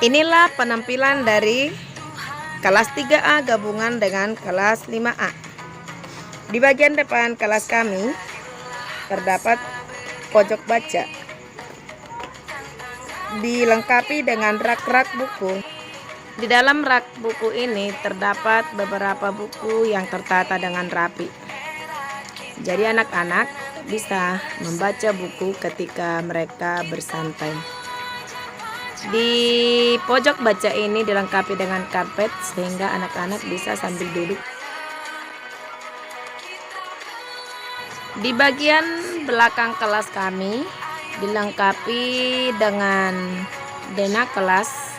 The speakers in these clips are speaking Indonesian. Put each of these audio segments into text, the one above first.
Inilah penampilan dari kelas 3A gabungan dengan kelas 5A. Di bagian depan kelas kami terdapat pojok baca, dilengkapi dengan rak-rak buku. Di dalam rak buku ini terdapat beberapa buku yang tertata dengan rapi. Jadi anak-anak bisa membaca buku ketika mereka bersantai. Di pojok baca ini dilengkapi dengan karpet sehingga anak-anak bisa sambil duduk. Di bagian belakang kelas kami dilengkapi dengan dena kelas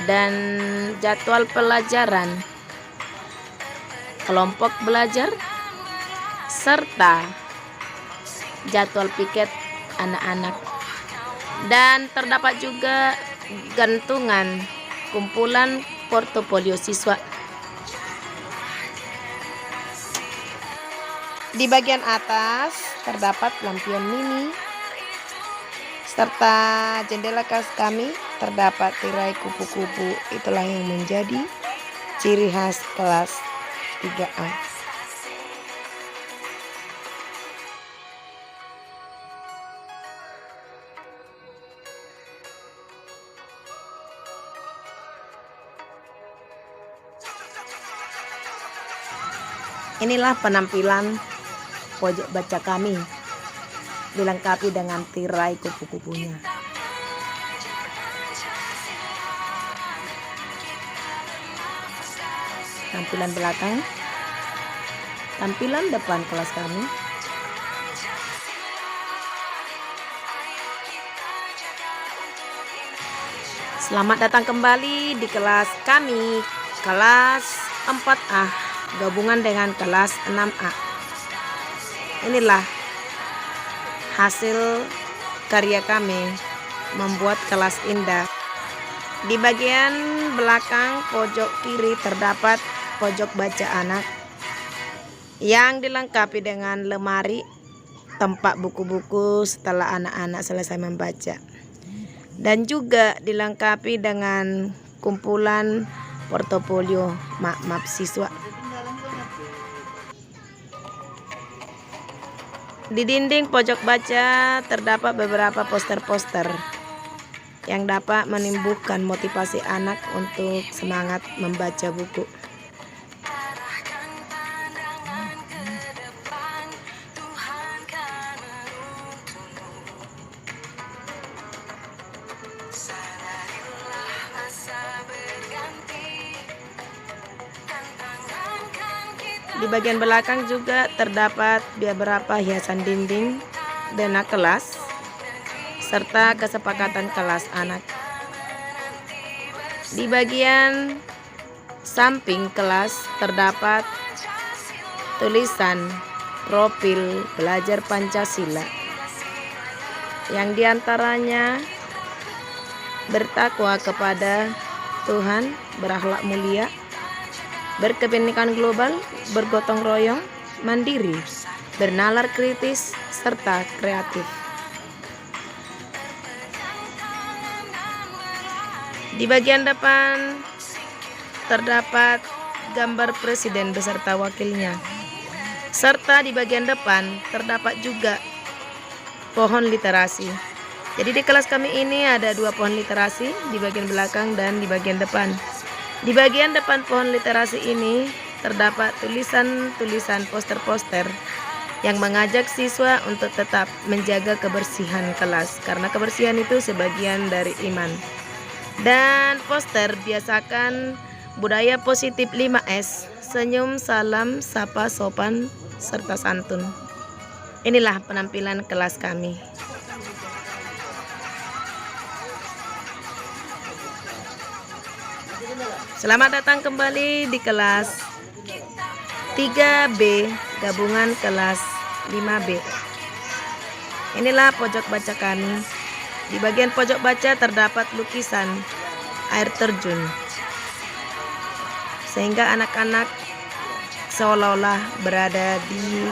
dan jadwal pelajaran, kelompok belajar, serta jadwal piket anak-anak. Dan terdapat juga gantungan kumpulan portofolio siswa. Di bagian atas terdapat lampion mini, serta jendela kelas kami terdapat tirai kupu-kupu. Itulah yang menjadi ciri khas kelas 3A. Inilah penampilan pojok baca kami, dilengkapi dengan tirai kupu-kupunya. Tampilan belakang, tampilan depan kelas kami. Selamat datang kembali di kelas kami, kelas 4A gabungan dengan kelas 6A. Inilah hasil karya kami membuat kelas indah. Di bagian belakang pojok kiri terdapat pojok baca anak yang dilengkapi dengan lemari tempat buku-buku setelah anak-anak selesai membaca, dan juga dilengkapi dengan kumpulan portofolio map siswa. Di dinding pojok baca terdapat beberapa poster-poster yang dapat menumbuhkan motivasi anak untuk semangat membaca buku. Di bagian belakang juga terdapat beberapa hiasan dinding dena kelas serta kesepakatan kelas anak. Di bagian samping kelas terdapat tulisan profil belajar Pancasila yang diantaranya bertakwa kepada Tuhan, berakhlak mulia, berkebinekaan global, bergotong royong, mandiri, bernalar kritis, serta kreatif. Di bagian depan terdapat gambar presiden beserta wakilnya, serta di bagian depan terdapat juga pohon literasi. Jadi di kelas kami ini ada 2 pohon literasi, di bagian belakang dan di bagian depan. Di bagian depan pohon literasi ini terdapat tulisan-tulisan poster-poster yang mengajak siswa untuk tetap menjaga kebersihan kelas, karena kebersihan itu sebagian dari iman. Dan poster biasakan budaya positif 5S, senyum, salam, sapa, sopan, serta santun. Inilah penampilan kelas kami. Selamat datang kembali di kelas 3B gabungan kelas 5B. Inilah pojok baca kami. Di bagian pojok baca terdapat lukisan air terjun, sehingga anak-anak seolah-olah berada di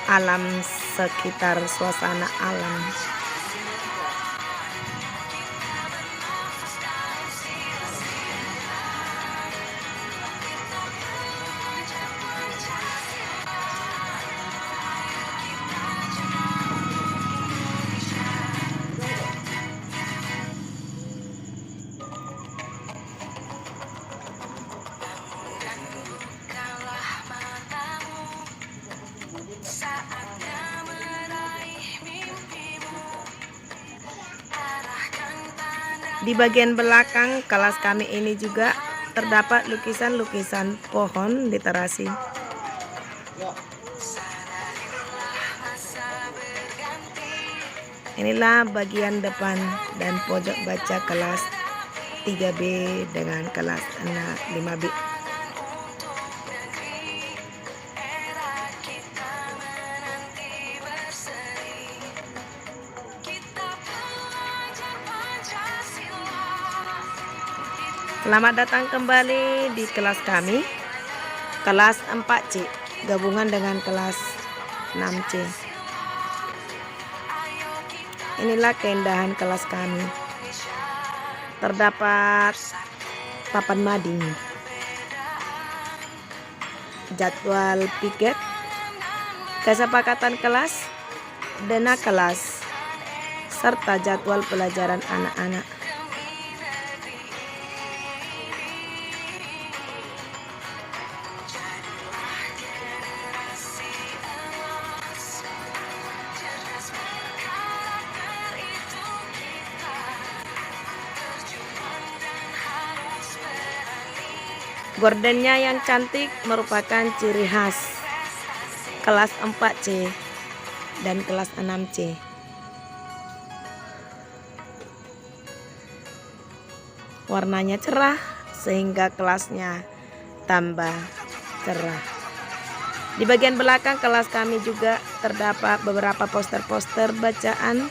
alam sekitar, suasana alam. Di bagian belakang kelas kami ini juga terdapat lukisan-lukisan pohon literasi. Inilah bagian depan dan pojok baca kelas 3B dengan kelas 5B. Selamat datang kembali di kelas kami, kelas 4C, gabungan dengan kelas 6C. Inilah keindahan kelas kami. Terdapat papan mading, jadwal piket, kesepakatan kelas, dana kelas, serta jadwal pelajaran anak-anak. Gordennya yang cantik merupakan ciri khas kelas 4C dan kelas 6C. Warnanya cerah sehingga kelasnya tambah cerah. Di bagian belakang kelas kami juga terdapat beberapa poster-poster bacaan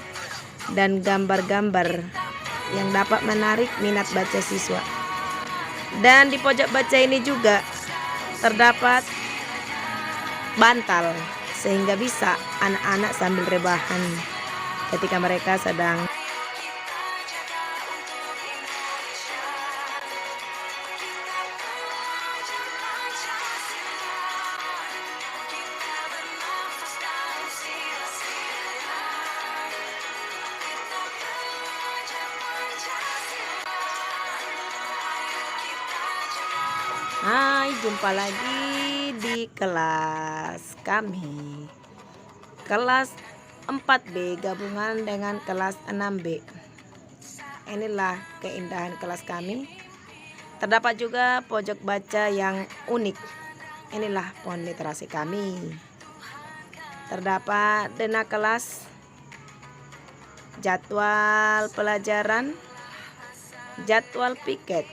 dan gambar-gambar yang dapat menarik minat baca siswa. Dan di pojok baca ini juga terdapat bantal sehingga bisa anak-anak sambil rebahan ketika mereka sedang Hai, jumpa lagi di kelas kami, kelas 4B gabungan dengan kelas 6B. Inilah keindahan kelas kami. Terdapat juga pojok baca yang unik. Inilah pohon literasi kami. Terdapat dana kelas, jadwal pelajaran, jadwal piket,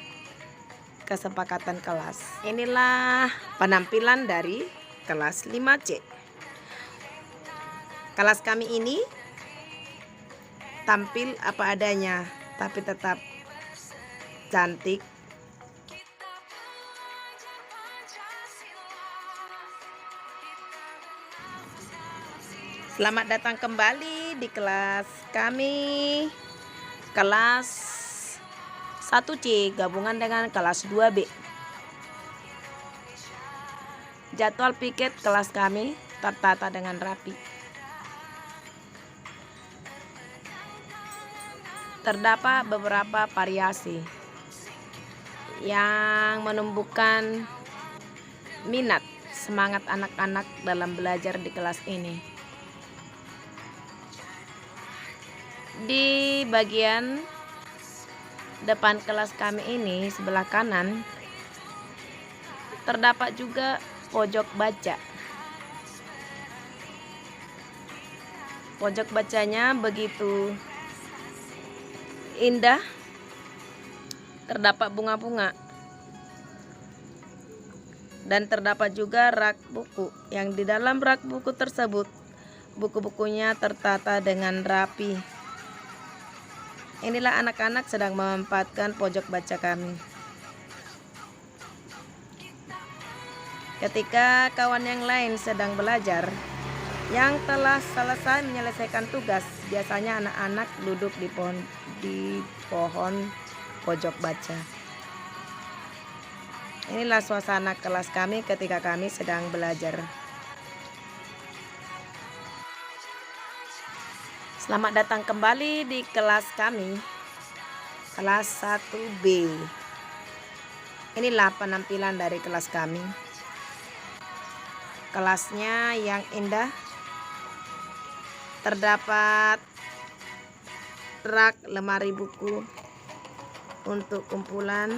kesepakatan kelas. Inilah penampilan dari kelas 5C. Kelas kami ini tampil apa adanya, tapi tetap cantik. Selamat datang kembali di kelas kami, kelas 1C gabungan dengan kelas 2B. Jadwal piket kelas kami tertata dengan rapi. Terdapat beberapa variasi yang menumbuhkan minat semangat anak-anak dalam belajar di kelas ini. Di bagian depan kelas kami ini sebelah kanan terdapat juga pojok baca. Pojok bacanya begitu indah, terdapat bunga-bunga dan terdapat juga rak buku yang di dalam rak buku tersebut buku-bukunya tertata dengan rapi. Inilah anak-anak sedang memanfaatkan pojok baca kami. Ketika kawan yang lain sedang belajar, yang telah selesai menyelesaikan tugas, biasanya anak-anak duduk di pohon pojok baca. Inilah suasana kelas kami ketika kami sedang belajar. Selamat datang kembali di kelas kami, kelas 1B. Inilah penampilan dari kelas kami. Kelasnya yang indah. Terdapat rak lemari buku untuk kumpulan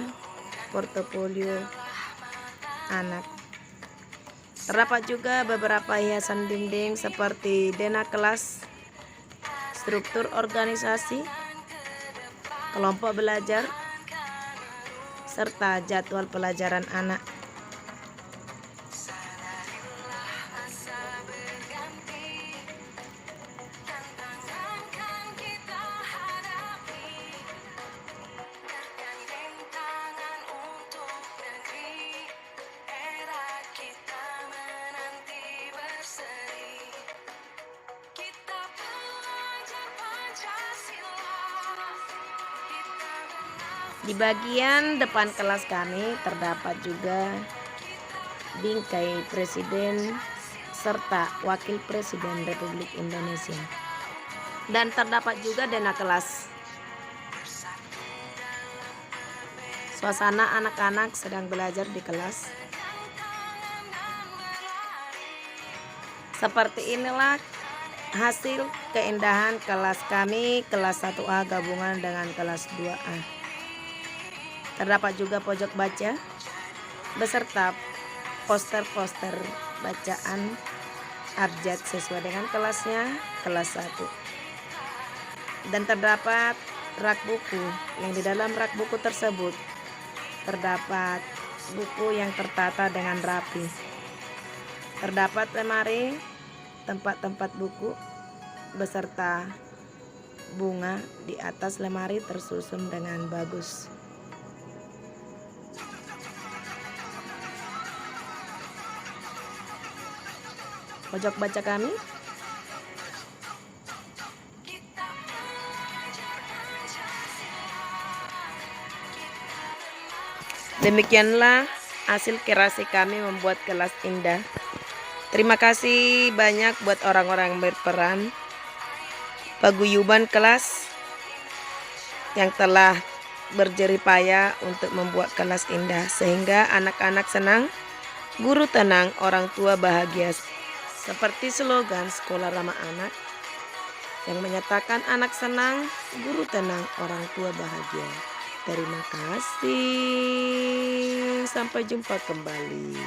portofolio anak. Terdapat juga beberapa hiasan dinding seperti dena kelas, struktur organisasi, kelompok belajar, serta jadwal pelajaran anak. Di bagian depan kelas kami terdapat juga bingkai Presiden serta Wakil Presiden Republik Indonesia. Dan terdapat juga dena kelas. Suasana anak-anak sedang belajar di kelas. Seperti inilah hasil keindahan kelas kami, kelas 1A gabungan dengan kelas 2A. Terdapat juga pojok baca beserta poster-poster bacaan abjad sesuai dengan kelasnya, kelas 1. Dan terdapat rak buku, yang di dalam rak buku tersebut terdapat buku yang tertata dengan rapi. Terdapat lemari, tempat-tempat buku beserta bunga di atas lemari tersusun dengan bagus. Pojok baca kami demikianlah hasil kreasi kami membuat kelas indah. Terima kasih banyak buat orang-orang yang berperan, paguyuban kelas yang telah berjerih payah untuk membuat kelas indah, sehingga anak-anak senang, guru tenang, orang tua bahagia. Seperti slogan sekolah ramah anak yang menyatakan anak senang, guru tenang, orang tua bahagia. Terima kasih. Sampai jumpa kembali.